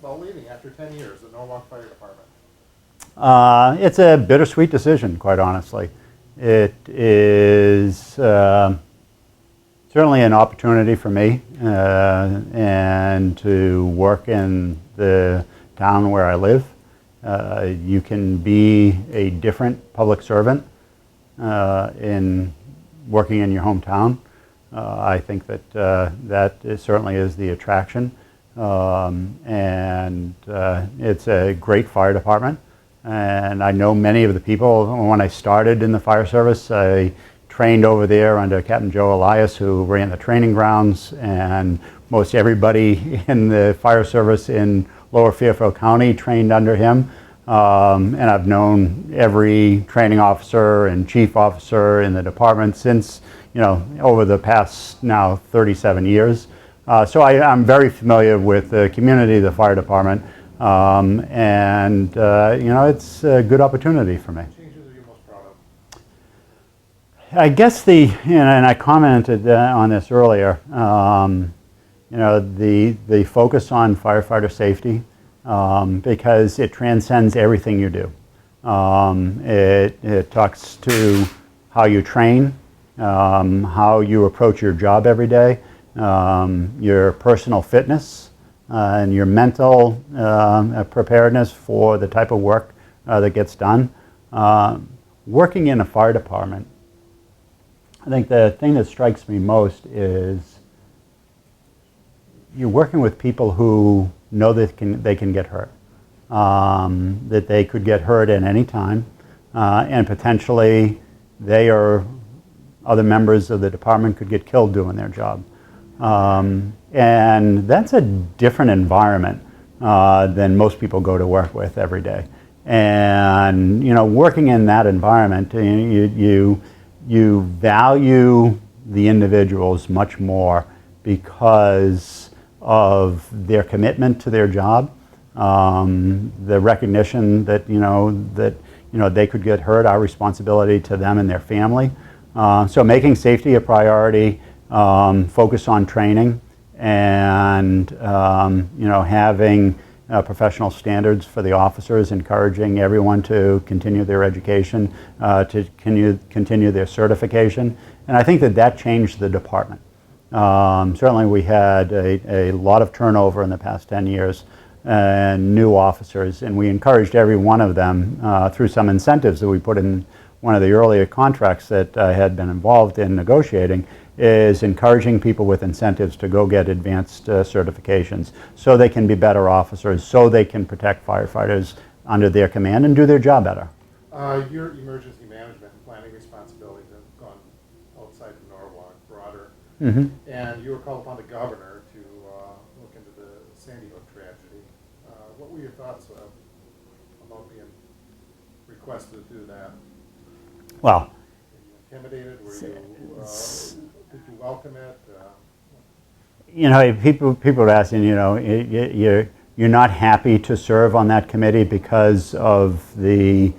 thoughts about leaving after 10 years at Norwalk Fire Department? It's a bittersweet decision, quite honestly. It is certainly an opportunity for me and to work in the town where I live. You can be a different public servant in working in your hometown. I think that certainly is the attraction. And it's a great fire department. And I know many of the people. When I started in the fire service, I trained over there under Captain Joe Elias, who ran the training grounds, and most everybody in the fire service in Lower Fairfield County trained under him. And I've known every training officer and chief officer in the department since, over the past now 37 years. So I'm very familiar with the community, the fire department. It's a good opportunity for me. What changes are you most proud of? I guess and I commented on this earlier, the focus on firefighter safety, because it transcends everything you do. It talks to how you train, how you approach your job every day, your personal fitness, and your mental preparedness for the type of work that gets done. Working in a fire department, I think the thing that strikes me most is you're working with people who know that they can get hurt, that they could get hurt at any time, and potentially they or other members of the department could get killed doing their job. And that's a different environment than most people go to work with every day. And working in that environment, you value the individuals much more because of their commitment to their job, the recognition that they could get hurt, our responsibility to them and their family. So making safety a priority. Focus on training and having professional standards for the officers, encouraging everyone to continue their education, to continue their certification. And I think that changed the department. Certainly we had a lot of turnover in the past 10 years and new officers, and we encouraged every one of them through some incentives that we put in one of the earlier contracts that I had been involved in negotiating, is encouraging people with incentives to go get advanced certifications so they can be better officers, so they can protect firefighters under their command and do their job better. Your emergency management and planning responsibilities have gone outside of Norwalk, broader, and you were called upon the governor to look into the Sandy Hook tragedy. What were your thoughts about being requested to do that? Well, were you intimidated? Did you welcome it? People are asking, you're not happy to serve on that committee because of the,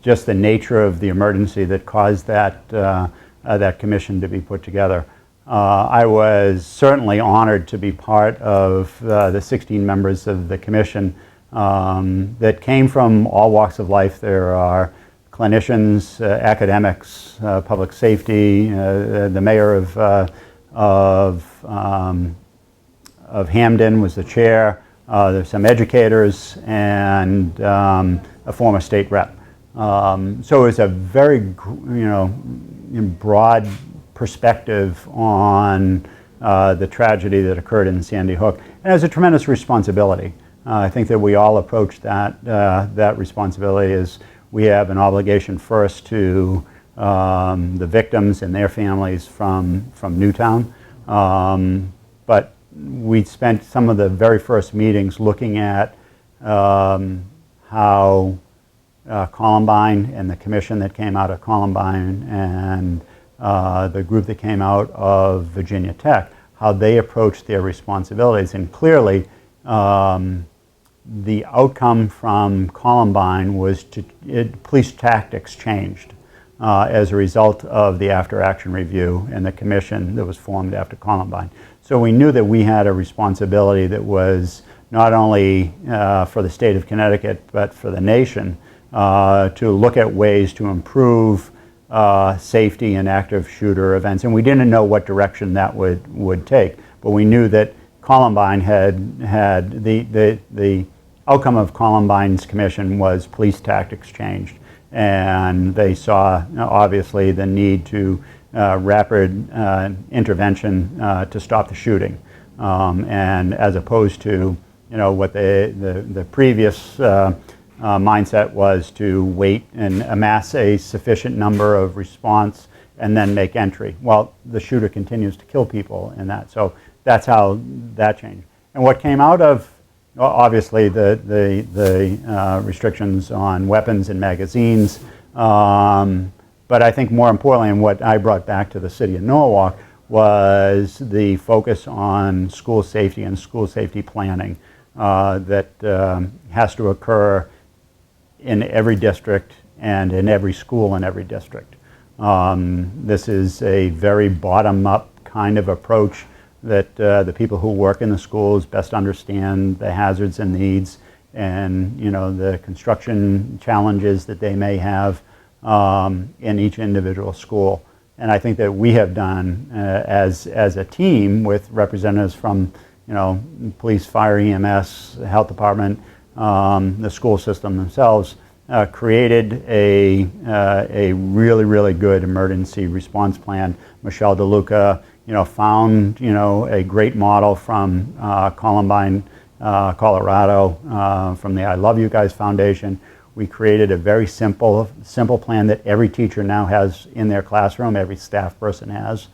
just the nature of the emergency that caused that commission to be put together. I was certainly honored to be part of the 16 members of the commission that came from all walks of life. There are clinicians, academics, public safety, the mayor of Hamden was the chair. There's some educators and a former state rep. So it was a very, broad perspective on the tragedy that occurred in Sandy Hook, and it was a tremendous responsibility. I think that we all approach that responsibility as we have an obligation first to the victims and their families from Newtown. But we spent some of the very first meetings looking at how Columbine and the commission that came out of Columbine and the group that came out of Virginia Tech, how they approached their responsibilities. And clearly, the outcome from Columbine was police tactics changed as a result of the after-action review and the commission that was formed after Columbine. So we knew that we had a responsibility that was not only for the state of Connecticut, but for the nation, to look at ways to improve safety in active shooter events. And we didn't know what direction that would take, but we knew that Columbine had the outcome of Columbine's commission was police tactics changed. And they saw, obviously, the need to rapid intervention to stop the shooting. And as opposed to, what the previous mindset was to wait and amass a sufficient number of response and then make entry. Well, the shooter continues to kill people in that. So that's how that changed. And what came out of, obviously, the restrictions on weapons and magazines, but I think more importantly, and what I brought back to the city of Norwalk, was the focus on school safety and school safety planning that has to occur in every district and in every school in every district. This is a very bottom-up kind of approach that the people who work in the schools best understand the hazards and needs and the construction challenges that they may have in each individual school. And I think that we have done as a team with representatives from police, fire, EMS, health department, the school system themselves, created a really, really good emergency response plan. Michelle DeLuca found a great model from Columbine, Colorado, from the I Love You Guys Foundation. We created a very simple plan that every teacher now has in their classroom, every staff person has.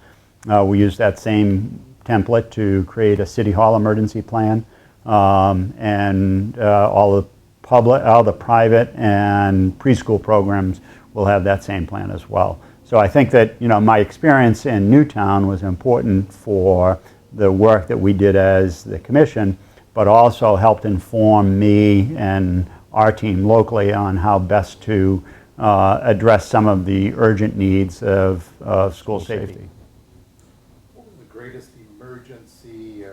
We used that same template to create a City Hall emergency plan, and all the private and preschool programs will have that same plan as well. So I think that my experience in Newtown was important for the work that we did as the commission, but also helped inform me and our team locally on how best to address some of the urgent needs of school safety. What was the greatest emergency,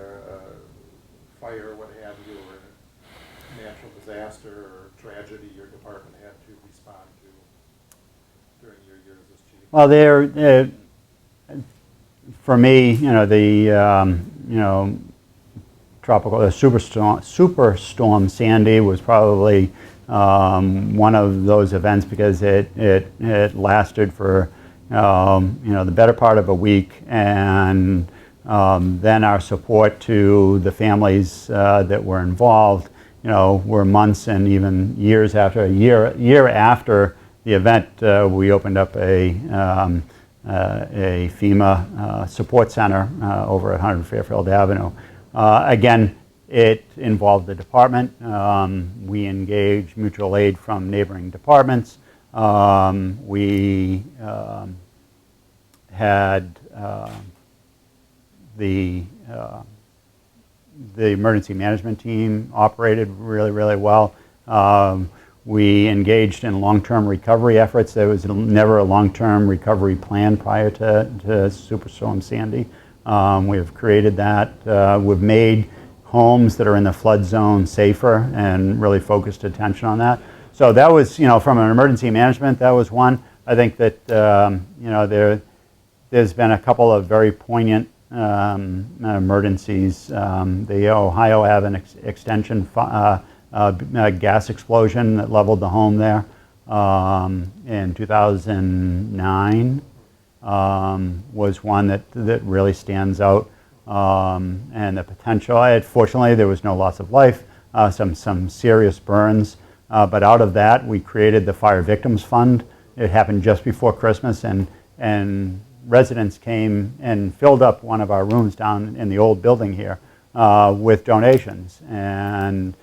fire, what have you, or natural disaster or tragedy your department had to respond to during your years as chief? Well, for me, tropical Superstorm Sandy was probably one of those events because it lasted for the better part of a week, and then our support to the families that were involved were months and even years after. A year after the event, we opened up a FEMA support center over at 100 Fairfield Avenue. Again, it involved the department. We engaged mutual aid from neighboring departments. We had the emergency management team operated really, really well. We engaged in long-term recovery efforts. There was never a long-term recovery plan prior to Superstorm Sandy. We have created that. We've made homes that are in the flood zone safer and really focused attention on that. So that was, from an emergency management, that was one. I think that, there's been a couple of very poignant emergencies. The Ohio Ave extension gas explosion that leveled the home there in 2009 was one that really stands out. And the potential, fortunately there was no loss of life, some serious burns, but out of that we created the Fire Victims Fund. It happened just before Christmas, and residents came and filled up one of our rooms down in the old building here with donations, and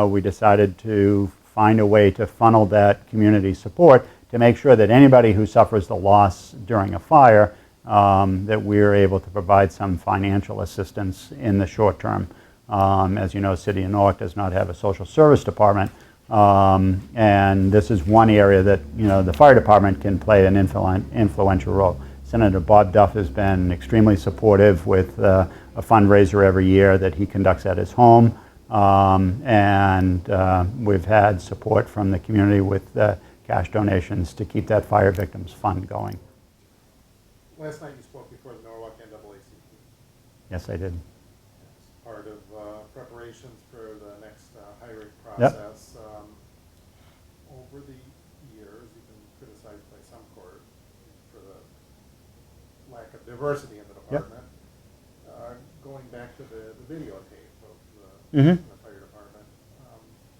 we decided to find a way to funnel that community support to make sure that anybody who suffers the loss during a fire, that we're able to provide some financial assistance in the short term. As you know, City of Norwalk does not have a social service department, and this is one area that the fire department can play an influential role. Senator Bob Duff has been extremely supportive with a fundraiser every year that he conducts at his home. And we've had support from the community with cash donations to keep that Fire Victims Fund going. Last night you spoke before the Norwalk NAACP. Yes, I did. As part of preparations for the next hiring process. Over the years, you've been criticized by some court for the lack of diversity in the department. Going back to the videotape of the fire department,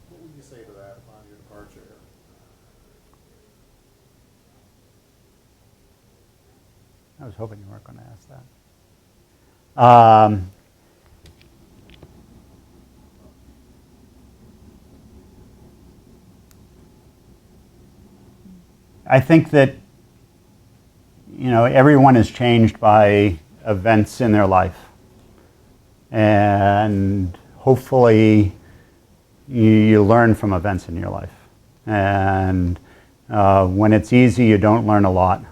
what would you say to that upon your departure? I was hoping you weren't going to ask that. I think that, you know, everyone is changed by events in their life. And hopefully you learn from events in your life. And when it's easy, you don't learn a lot.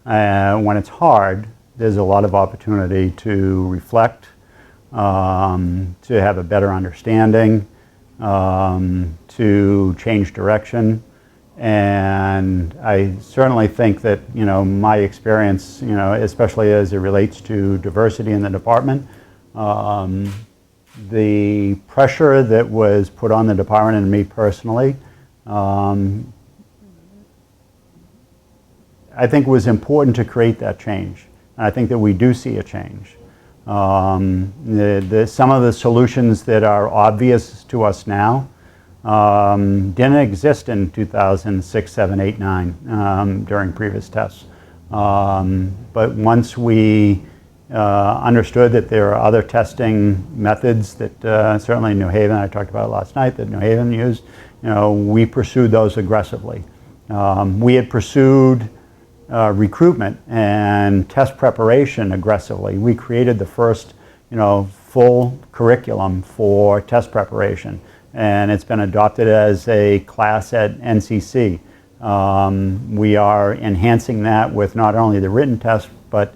When it's hard, there's a lot of opportunity to reflect, to have a better understanding, to change direction. And I certainly think that, you know, my experience, you know, especially as it relates to diversity in the department, the pressure that was put on the department and me personally, I think was important to create that change. And I think that we do see a change. Some of the solutions that are obvious to us now didn't exist in 2006, 7, 8, 9 during previous tests. But once we understood that there are other testing methods that certainly New Haven, I talked about it last night, that New Haven used, you know, we pursued those aggressively. We had pursued recruitment and test preparation aggressively. We created the first, you know, full curriculum for test preparation, and it's been adopted as a class at NCC. We are enhancing that with not only the written test, but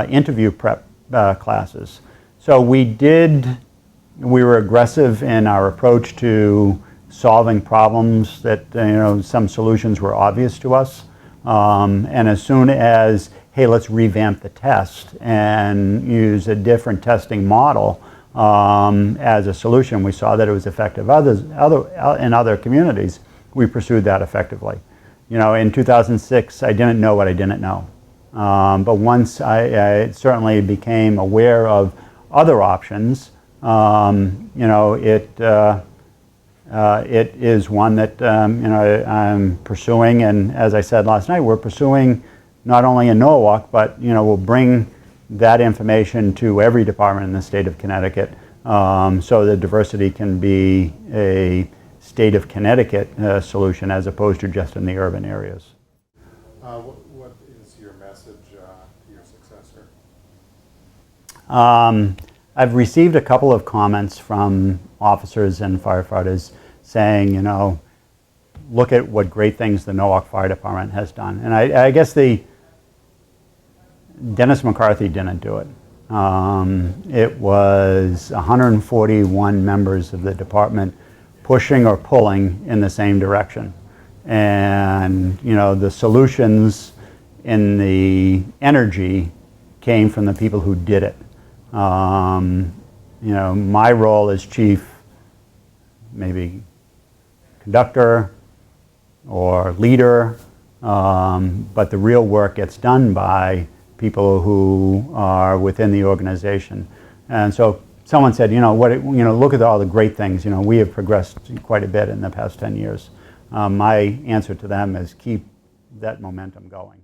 interview prep classes. So we were aggressive in our approach to solving problems that, you know, some solutions were obvious to us. And as soon as, hey, let's revamp the test and use a different testing model as a solution, we saw that it was effective in other communities. We pursued that effectively. You know, in 2006, I didn't know what I didn't know. But once I certainly became aware of other options, you know, it is one that you know, I'm pursuing, and as I said last night, we're pursuing not only in Norwalk, but, you know, we'll bring that information to every department in the state of Connecticut, so that diversity can be a state of Connecticut solution as opposed to just in the urban areas. What is your message to your successor? I've received a couple of comments from officers and firefighters saying, you know, look at what great things the Norwalk Fire Department has done. And I guess Denis McCarthy didn't do it. It was 141 members of the department pushing or pulling in the same direction. And, you know, the solutions in the energy came from the people who did it. You know, my role as chief, maybe conductor or leader, but the real work gets done by people who are within the organization. And so someone said, you know, look at all the great things. You know, we have progressed quite a bit in the past 10 years. My answer to them is keep that momentum going.